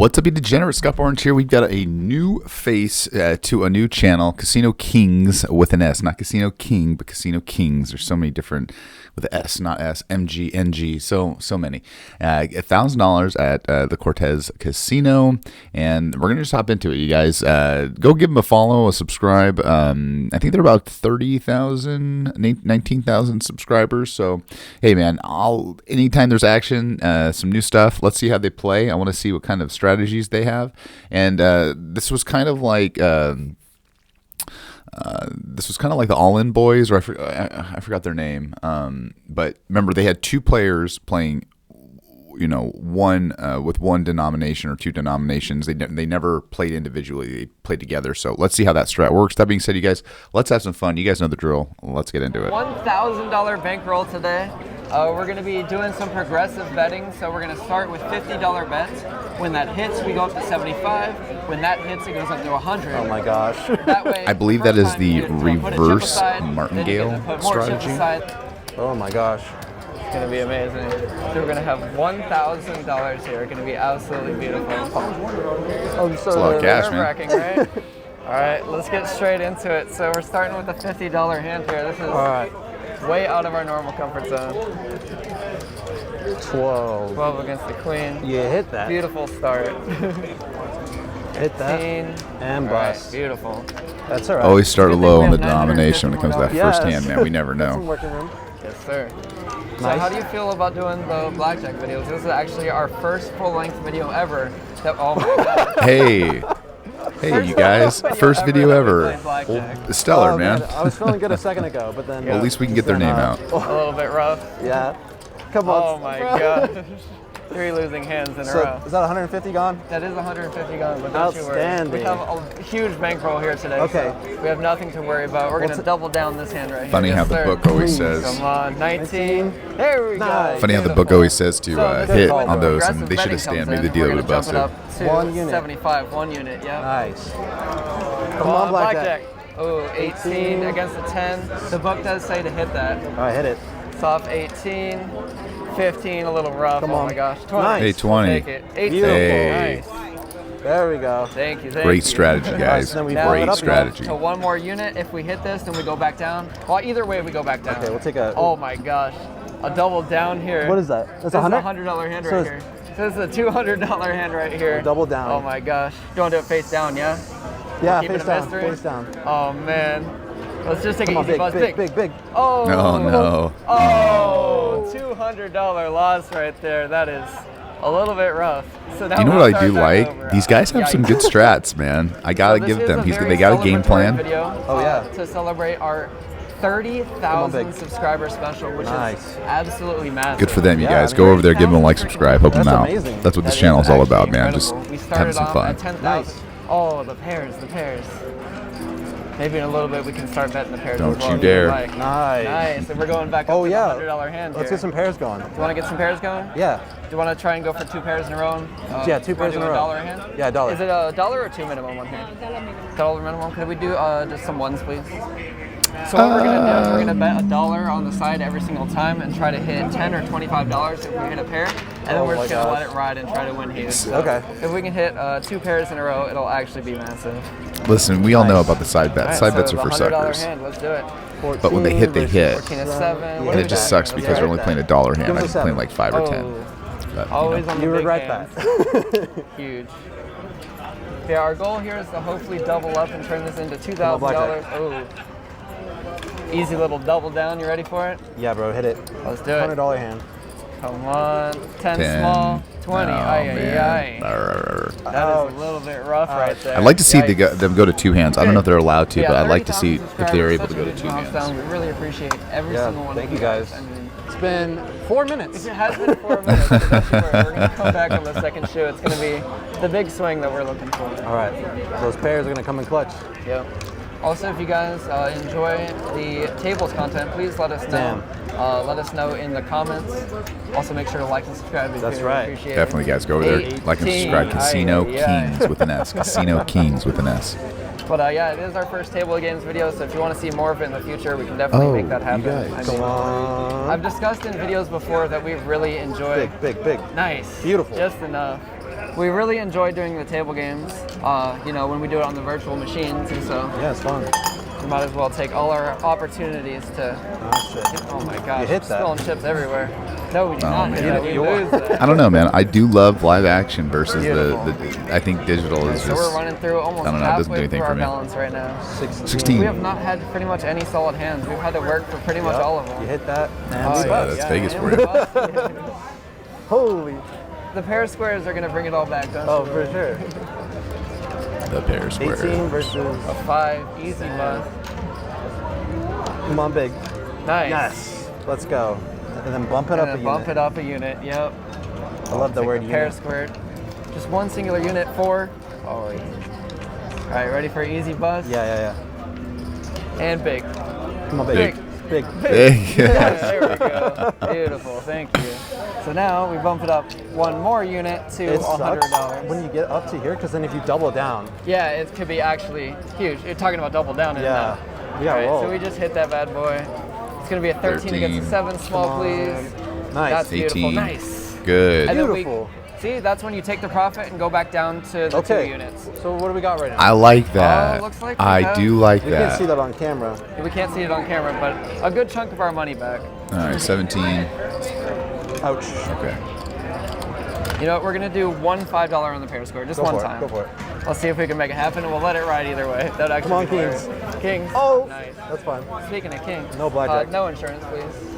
What's up, you degenerate? Scott Orange here. We've got a new face to a new channel, Casino Kings with an S. Not Casino King, but Casino Kings. There's so many different, with the S, not S, MG, NG, so many. $1,000 at the Cortez Casino, and we're going to just hop into it, you guys. Go give them a follow, a subscribe. I think they're about 30,000, 19,000 subscribers. So, hey, man, anytime there's action, some new stuff, let's see how they play. I want to see what kind of strategies they have. And this was kind of like the All-In Boys, or I forgot their name. But remember, they had two players playing, one with one denomination or two denominations. They never played individually. They played together. So let's see how that strat works. That being said, you guys, let's have some fun. You guys know the drill. Let's get into it. $1,000 bankroll today. We're going to be doing some progressive betting. So we're going to start with $50 bets. When that hits, we go up to 75. When that hits, it goes up to 100. Oh my gosh. That way, I believe that is the reverse Martingale strategy. Oh my gosh. It's going to be amazing. So we're going to have $1,000 here. It's going to be absolutely beautiful. It's a lot of cash, man. Right? All right, let's get straight into it. So we're starting with a $50 hand here. This is way out of our normal comfort zone. 12. 12 against the queen. You hit that. Beautiful start. Hit that. 15. And bust. Right, beautiful. That's all right. Always start low on the denomination when it comes to that Yes. first hand, man. We never know. Working room. Yes, sir. So Nice. how do you feel about doing the blackjack videos? This is actually our first full-length video ever. Oh my God. Hey, you guys. First video ever. Blackjack. Stellar, Oh, man. I was feeling good a second ago, but then... Well, at least we can get their name out. A little bit rough. Yeah. Come on. Oh my God. 3 losing hands in a So, row. is that 150 gone? That is 150 gone, but don't you worry. Outstanding. We have a huge bankroll here today, Okay. so we have nothing to worry about. We're going to double down this hand right here. Funny how Yes, the sir. book always says. Come on, 19. There we Nice. go. Funny how the book Beautiful. always says to So this hit is when on those, progressive and they should have betting stand. comes Maybe the in. dealer We're would gonna have jump busted. it up to 1 unit. 75, 1 unit, yeah. Nice. Come on, blackjack. Oh, 18 against the 10. The book does say to hit that. All right, hit it. Soft 18, 15, a little rough. Come oh on. my gosh. 20. Nice. Hey, 20. Take it. 18. Beautiful. Hey. Nice. There we go. Thank you. Thank Great you. strategy, guys. Then we blow it Great up, strategy. So one more unit. If we hit this, then we go back down. Well, either way, we go back down. Okay, we'll take a... Oh my gosh. A double down here. What is that? That's This is a a $100? $100 hand So right it's- here. So this is a $200 hand right here. Double down. Oh my gosh. You want to do it face down, yeah? Yeah, Keep it face a down. mystery? Face down. Oh man. Let's just take Come it on, easy, buzz. big. Oh No. Oh, $200 loss right there. That is a little bit rough. So now You know we'll what I do start back like? over. These guys have some good strats, man. I gotta So this give is them. a very They got a game celebratory plan. Video, Oh, yeah. To celebrate our 30,000 big. subscriber special, which Nice. is absolutely massive. Good for them, you Yeah, guys. I Go mean, over there, give them a like, subscribe, help them That's out. amazing. That's what this That channel's is all about, actually man. Just incredible. We having started some off fun. at 10,000. Nice. Oh, the pairs. Maybe in a little bit we can start betting the pairs. Don't as well, you if dare. like. Nice. Nice, and we're going back up Oh, to yeah. the $100 hand Let's here. get some pairs going. Do you want to get some pairs going? Yeah. Do you want to try and go for 2 pairs in a row? Yeah, 2 pairs in a row. $1 hand? Yeah, $1. Is it a $1 or 2 minimum one hand? $1 minimum. Could we do just some ones, please? So what we're gonna do is we're gonna bet $1 on the side every single time and try to hit $10 or $25 if we hit a pair, and then Oh we're my just gonna gosh. let it ride and try to win huge. So Okay. If we can hit 2 pairs in a row, it'll actually be massive. Listen, we all know about the side All bets. right, Side so bets are the for $100 suckers. hand, let's do it. But when they hit, they hit. 14 to 7. And What And is it just that? sucks because That's they're only right. playing $1 hand. Give I us a just playing 7. like 5 or 10. But, Always on the You big regret hands. that. Huge. Yeah, our goal here is to hopefully double up and turn this into $2,000. Oh. Easy little double down. You ready for it? Yeah, bro, hit it. Let's do it. $100 hand. Come on. 10 10. small. 20. Oh, Ay, ay, man. ay. Arr. That is a little bit rough right there. I'd like to see Yikes. them go to 2 hands. I don't know if they're allowed to, Yeah, but I'd like to 30,000 see if they're able to go to subscribers, 2 such a huge milestone. hands. We really appreciate every Yeah, single one thank of you guys. I mean, It's been 4 minutes. it has been 4 minutes. So don't you worry. We're going to come back on the second show. It's going to be the big swing that we're looking for. All right. Those pairs are going to come in clutch. Yep. Also, if you guys enjoy the tables content, please let us know. Let us know in the comments. Also, make sure to like and subscribe. That's We right. appreciate it. Definitely, guys. Go over there, like and subscribe. 18. Casino Ay, ay, ay. Kings with an S. Casino Kings with an S. But yeah, it is our first table of games video, so if you want to see more of it in the future, we can definitely make that happen. guys. I Come mean, on. I've discussed in videos before that we've really enjoyed. Big. Nice. Beautiful. Just enough. we really enjoy doing the table games, you know, when we do it on the virtual machines, and so Yeah, it's fun. we might as well take all our opportunities to. Oh, shit. Oh my gosh, You hit that. spilling chips everywhere. No, we do not hit man. that. We lose that. I don't know, man. I do love live action versus Beautiful. the I think digital is So just. we're running through almost I don't know, it doesn't do halfway anything through for our me. balance right now. 16. We have not had pretty much any solid hands. We've had to work for pretty much Yep. all of them. You hit that. Oh, that's yeah, Vegas and for we you. bust. Holy. The pair of squares are going to bring it all back, don't Oh, you? for sure. The pair square. 18 versus. A 5, easy bust. Come on, big. Nice. Yes. Let's go. And then bump it And up then a bump unit. it up a unit, yep. I love the Take word a pair unit. squared. Just one singular unit, 4. Oh, yeah. All right, ready for easy bust? Yeah. And big. Come on, Big. Big. Big. Yeah, there we go. Beautiful, thank you. So now we bump it up one more unit to It sucks $100. when you get up to here, because then if you double down, Yeah, it could be actually huge. You're talking about double down, isn't yeah, it? we got All roll. right, so we just hit that bad boy. It's gonna be a 13 against a 7, small Come on. please. Nice. That's beautiful, 18. nice. Good. And then Beautiful. See, that's when you take the profit and go back down to the Okay. 2 units. So what do we got right now? I like that. looks like we I have- do like You can't that. see that on camera. We can't see it on camera, but a good chunk of our money back. All right, 17. Ouch. Okay. You know what? We're gonna do one $5 on the pair square, just Go one for it. time. Go for it. Let's see if we can make it happen, and we'll let it ride either way. That actually Come on, be hilarious. Kings. Oh, Nice. that's fine. Speaking of kings. No blackjack. No insurance, please.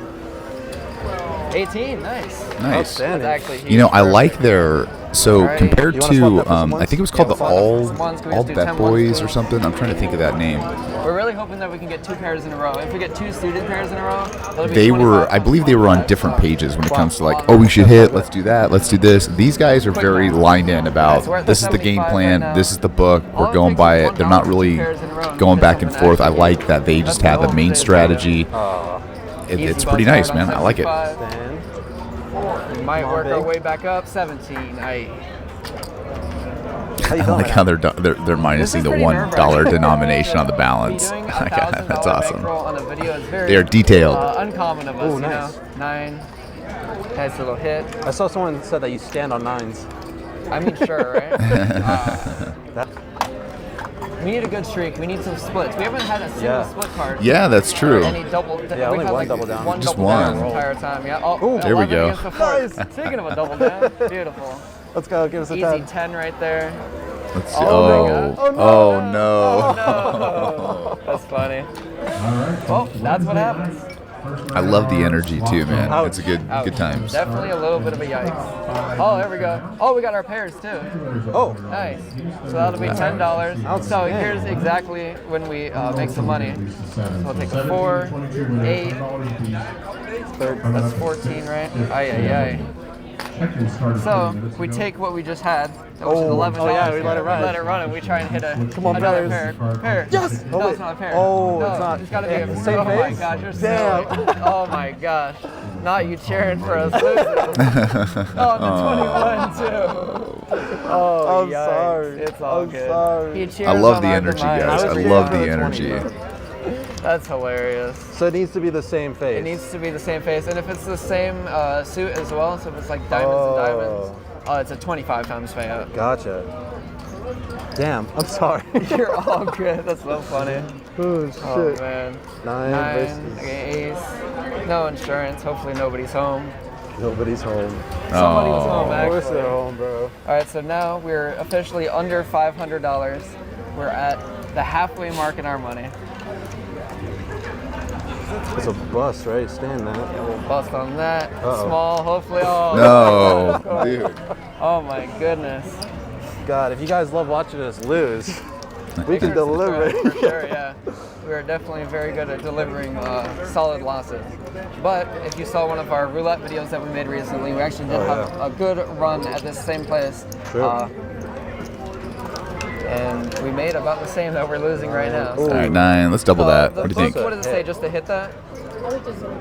18. Nice. Nice. Outstanding. That's actually huge. You know, I like their so Alright. compared You wanna swap that to for some I ones? think it was called Yeah, the we'll swap that All for some ones. Can we All just do Bet 10 ones, Boys please? or something. I'm trying to think of that name. We're really hoping that we can get 2 pairs in a row. If we get 2 suited pairs in a row, that'll be They 25 were, I plus believe they were on 25, different so- pages when it comes to like, oh, we should hit, let's do that, let's do this. These guys are very lined in about so we're at this the is the game 75 plan, right now. this is the book, All we're it going takes by is it. They're not $1 really two pairs in a row and going get back and something forth. I actually like that they just That's have the the goal main today, strategy. Easy It's buzz pretty nice, card on man. I like it. 75. Stand. We might Come on, work our big. way back up. 17. How you I feeling like right how now? they're minusing the pretty $1 nerve-wracking. denomination on the balance. Doing a That's $1,000 awesome. bankroll on a video is very They are detailed. uncommon of us, Ooh, you nice. know. 9. Nice little hit. I saw someone said that you stand on 9s. I mean, sure, right? That, We need a good streak. We need some splits. We haven't had a single Yeah. split card. Yeah, that's true. Any double. Yeah, we've only had one like double down. One Just double down one. the entire time. Yeah. Oh, Ooh. There we 11 go. against the four. Nice. Speaking of a double down, beautiful. let's go. Give us a Easy 10. 10 right there. Let's see. Oh my God. Oh no. No, that's funny. Well, that's what happens. I love the energy too, man. Ouch. It's a good Ouch. times. Definitely a little bit of a yikes. Oh, there we go. Oh, we got our pairs too. Oh, Nice. So that'll be $10. So Outstanding. here's exactly when we make some money. So we'll take a 4, 8. That's 14, right? Aye, aye, aye. So we take what we just had, which is $11. Oh, yeah, we let it run. Let it run, and we try and hit on, another pairs. pair. Yes! No, Oh, it's not a pair. oh, no, it's not. It's got to be Yeah, a same Oh my face? gosh, you're Damn. silly. Oh my gosh. Not you cheering for us losing. Oh, the 21 too. Oh, I'm yikes. sorry. It's all I'm good. sorry. He cheers I love on the our energy, demise. guys. I was love ready the for the 20, energy. bro. That's hilarious. So it needs to be the same face. It needs to be the same face, and if it's the same suit as well, so if it's like diamonds and diamonds, it's a 25 times payout. Gotcha. Damn, I'm sorry. You're all good. That's so funny. Oh, shit. Oh man. 9 9, versus okay, ace. No insurance. Hopefully nobody's home. nobody's home. Somebody was home, Of course actually. they're home, bro. All right, so now we're officially under $500. We're at the halfway mark in our money. It's a bust, right? Stand that. We'll bust on that. Uh-oh. Small, hopefully. Oh, No, dude. Oh my goodness. God, if you guys love watching us lose, we can deliver. For sure, yeah. We are definitely very good at delivering solid losses. But if you saw one of our roulette videos that we made recently, we actually did have a good run at this same place. True. And we made about the same that we're losing right now. All right, 9. Let's double that. The What do you book, think? what does it say? Just to hit that?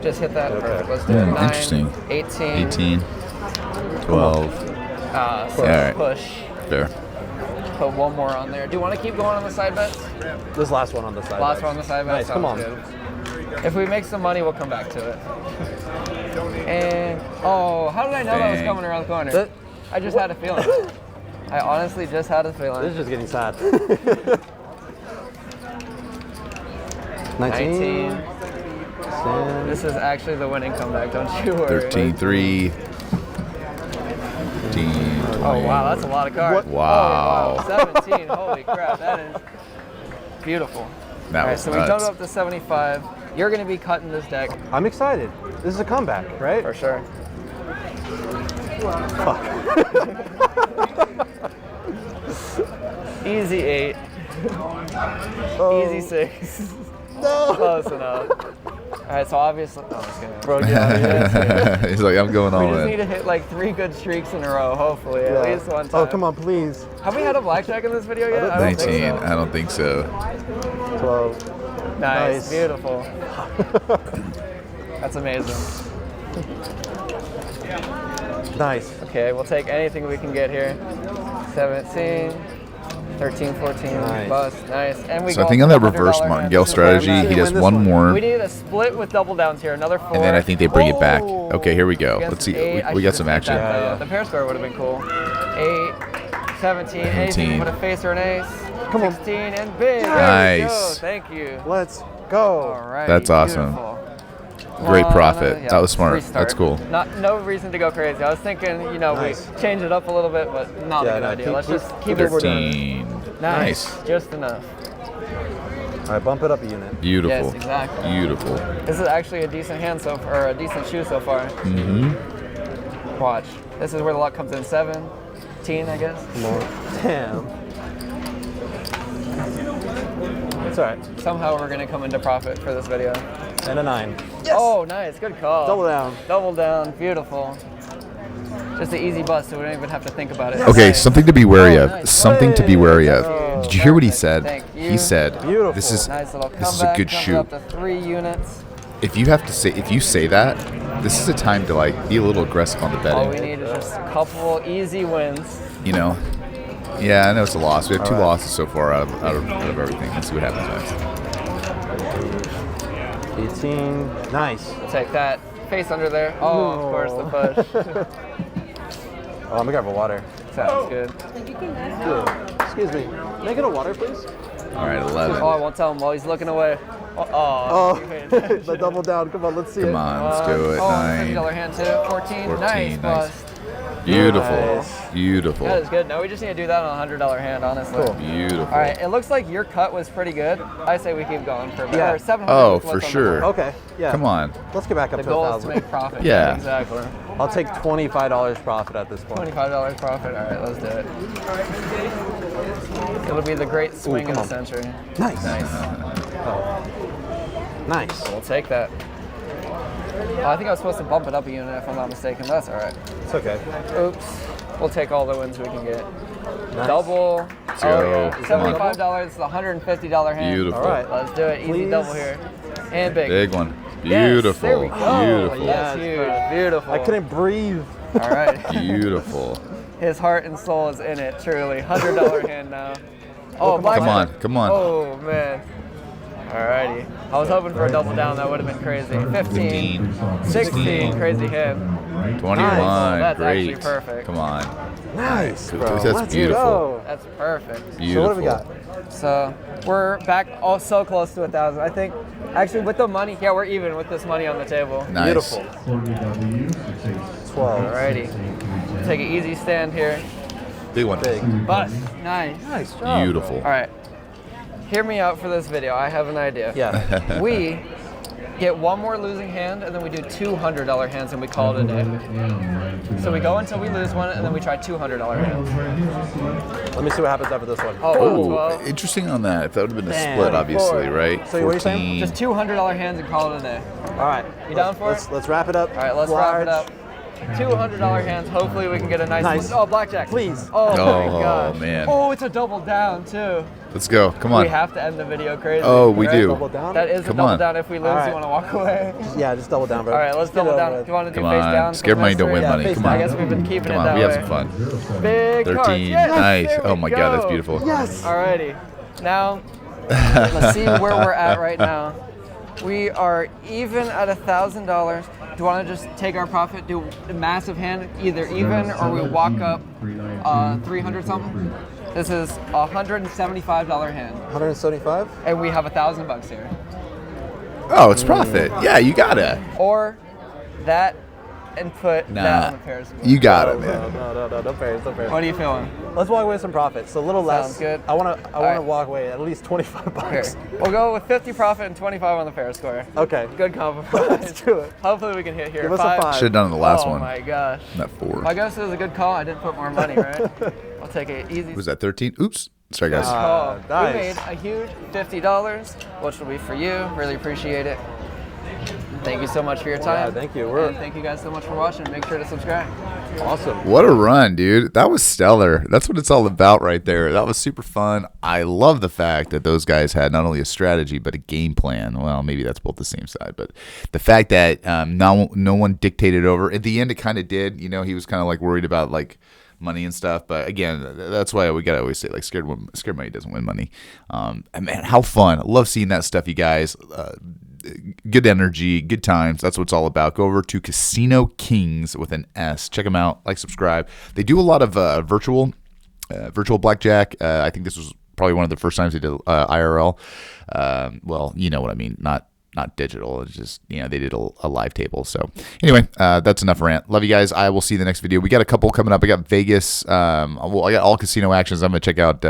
Just hit that. Okay. Perfect. Let's do it. 9, Interesting. 18. 18, 12. So All right. push. Fair. Put one more on there. Do you want to keep going on the side bets? This last one on the side. Last one on the side Nice, bets. come on. Sounds good. If we make some money, we'll come back to it. And how did I know that was Dang. coming around the corner? That- I just had a feeling. I honestly just had a feeling. This is just getting sad. 19. 19. This is actually the winning comeback, don't you worry. 13-3. 15, Oh, wow, that's a lot of cards. Wow. Oh, wow. 17, holy crap, that is beautiful. That All right, was so we nuts. jumped up to 75. You're going to be cutting this deck. I'm excited. This is a comeback, right? For sure. Fuck. Easy 8. Oh. Easy 6. No. Close enough. All right, so obviously, no, I'm just kidding. Bro, get out of here. He's like, I'm going We all just need in. to hit like 3 good streaks in a row, hopefully, at Yeah. least one time. Oh, come on, please. Have we had a blackjack in this video yet? I don't 19. think so. I don't think so. 12. Nice, Nice. beautiful. That's amazing. Nice. Okay, we'll take anything we can get here. 17, 13, 14, Nice. bust, nice. And we So I go think on for that the reverse $100 Martingale hand. strategy, Can he you does win this one one? more, We need a split with double downs here, another 4. and then I think they bring it back. Oh. Okay, here we go. Against Let's see. 8. I We got should've some hit action. that, though. Yeah. The pair square would have been cool. 8, 17, anything but a face or an ace. Come on. 16, and big. There we Nice. go. Thank you. Let's go. All right. That's awesome. Beautiful. Great Well, profit. yeah, That was smart. restart. That's cool. No reason to go crazy. I was thinking, Nice. we change it up a little bit, but not Yeah, a good no, idea. keep- Let's keep- just keep keep it it down. 13. nice. Just enough. All right, bump it up a unit. Beautiful. Yes, exactly. Beautiful. This is actually a decent hand so far, or a decent shoe so far. Mm-hmm. Watch. This is where the luck comes in. 17, I guess. Damn. It's all right. Somehow we're gonna come into profit for this video. And a 9. Oh, nice. Good call. Double down. Double down. Beautiful. Just an easy bust, so we don't even have to think about it. Okay, Nice. something to be wary Oh, of. nice. Something to be wary of. Oh, Did you hear what he perfect. said? Thank you. He said, Beautiful. "This is Nice little comeback. this is a good jumping shoe." Up to 3 units. If you say that, this is a time to like be a little aggressive on the All we betting. need is just a couple easy wins. You know. Yeah, I know it's a loss. We have 2 All right. losses so far out of everything. Let's see what happens next. 18. Nice. Take that. Face under there. Oh, of course, the push. Oh, let me grab a water. Sounds good. Excuse me. Can I get a water, please? All right, 11. Oh, I won't tell him while he's looking away. Oh, you paid attention. the double down. Come on, let's see it. Come on, let's do it. Oh, Nine. $50 hand too. 14. 14, Nice nice. bust. Beautiful. Nice. Beautiful. That is good. No, we just need to do that on a $100 hand, honestly. Cool. Beautiful. All right, it looks like your cut was pretty good. I say we keep going for a bit. Yeah. Or 700 Oh, is what's for on the sure. board. Okay, yeah. Come on. Let's get back up The to goal is to 1,000. make profit. Yeah. Exactly. I'll take $25 profit at this point. $25 profit. All right, let's do it. It'll be the great swing of come the on. century. Nice. Nice. Oh. Nice. We'll take that. Oh, I think I was supposed to bump it up a unit if I'm not mistaken. But that's all right. It's okay. Oops. We'll take all the wins we can get. Nice. Double. Let's Oh, go. yeah. Come on. $75, the $150 hand. Beautiful. All right. Let's do it. Easy Please. double here. And big. Big one. Yes, Beautiful. there we go. Beautiful. That's Yes, huge. bro. Beautiful. I couldn't breathe. All right. Beautiful. His heart and soul is in it, truly. $100 hand now. Oh, blackjack. Come on. Come on. Oh, man. Alrighty. I was hoping for a double down. That would have been crazy. 15, 16, crazy hand. 21. That's Great. actually perfect. Come on. Nice, Cool. bro. That's Let's beautiful. go. That's perfect. Beautiful. So what do we got? So we're back so close to 1,000. I think, actually, with the money, yeah, we're even with this money on the table. Nice. Beautiful. 12. Alrighty. Take an easy stand here. Big one. Big. Bust. Nice. Nice job. Beautiful. All right. Hear me out for this video. I have an idea. Yeah. We get one more losing hand, and then we do $200 hands, and we call it a day. So we go until we lose one, and then we try $200 hands. Let me see what happens after this one. Oh, Oh, 12. interesting on that. That would have been a Damn. split, obviously, 4. right? So what are you saying? Just $200 hands and call it a day. All right. You down for it? Let's wrap it up. All right, let's wrap it up. $200 hands. Hopefully we can get a nice. Nice. Oh, blackjack. Please. Oh, Oh, my gosh. man. Oh, it's a double down too. Let's go. Come We on. have to end the video crazy. Oh, we right? do. Double down? That is Come a double on. down. If we lose, All right. you want to walk away. Yeah, just double down, bro. All right, let's Just get double it down. over Do with. you want to do Come face on. down? Scared money don't win Yeah, money. face Come down. on. I guess we've been keeping Come it on. that We have way. some fun. Big 13. cards. Yes, Nice. there we Oh my God, that's go. beautiful. Yes. Alrighty. Now, let's see where we're at right now. We are even at $1,000. Do you want to just take our profit, do a massive hand, either even or we walk up 300 something? This is a $175 hand. 175? And we have $1,000 here. Oh, it's profit. Yeah, you gotta. Or that and put that on the Periscope. You got it, man. No, don't pay. What are you feeling? Let's walk away with some profit. So a little less. Sounds good. I want to right. walk away at least 25 bucks. Here. We'll go with 50 profit and 25 on the Periscope. Okay. Good compromise. Let's do it. Hopefully we can hit here. Give us a 5. Should have done it the last oh one. Oh my gosh. That 4. I guess it was a good call. I didn't put more money, right? I'll take it easy. Was that 13? Oops. Sorry, guys. Call. Nice. We made a huge $50, which will be for you. Really appreciate it. Thank you so much for your time. Yeah, thank you. And thank you guys so much for watching. Make sure to subscribe. Awesome. What a run, dude. That was stellar. That's what it's all about right there. That was super fun. I love the fact that those guys had not only a strategy, but a game plan. Well, maybe that's both the same side, but the fact that no one dictated over. At the end, it kind of did. You know, he was kind of like worried about like money and stuff. But again, that's why we got to always say like scared money doesn't win money. And man, how fun. I love seeing that stuff, you guys. Good energy, good times. That's what it's all about. Go over to Casino Kings with an S. Check them out. Like, subscribe. They do a lot of virtual blackjack. I think this was probably one of the first times they did IRL. Well, you know what I mean. Not digital. It's just, you know, they did a live table. So anyway, that's enough rant. Love you guys. I will see you in the next video. We got a couple coming up. I got Vegas. I got all casino actions. I'm going to check out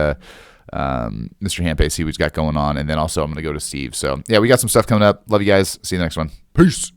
Mr. Hampe, see what he's got going on, and then also I'm going to go to Steve. So yeah, we got some stuff coming up. Love you guys. See you in the next one. Peace.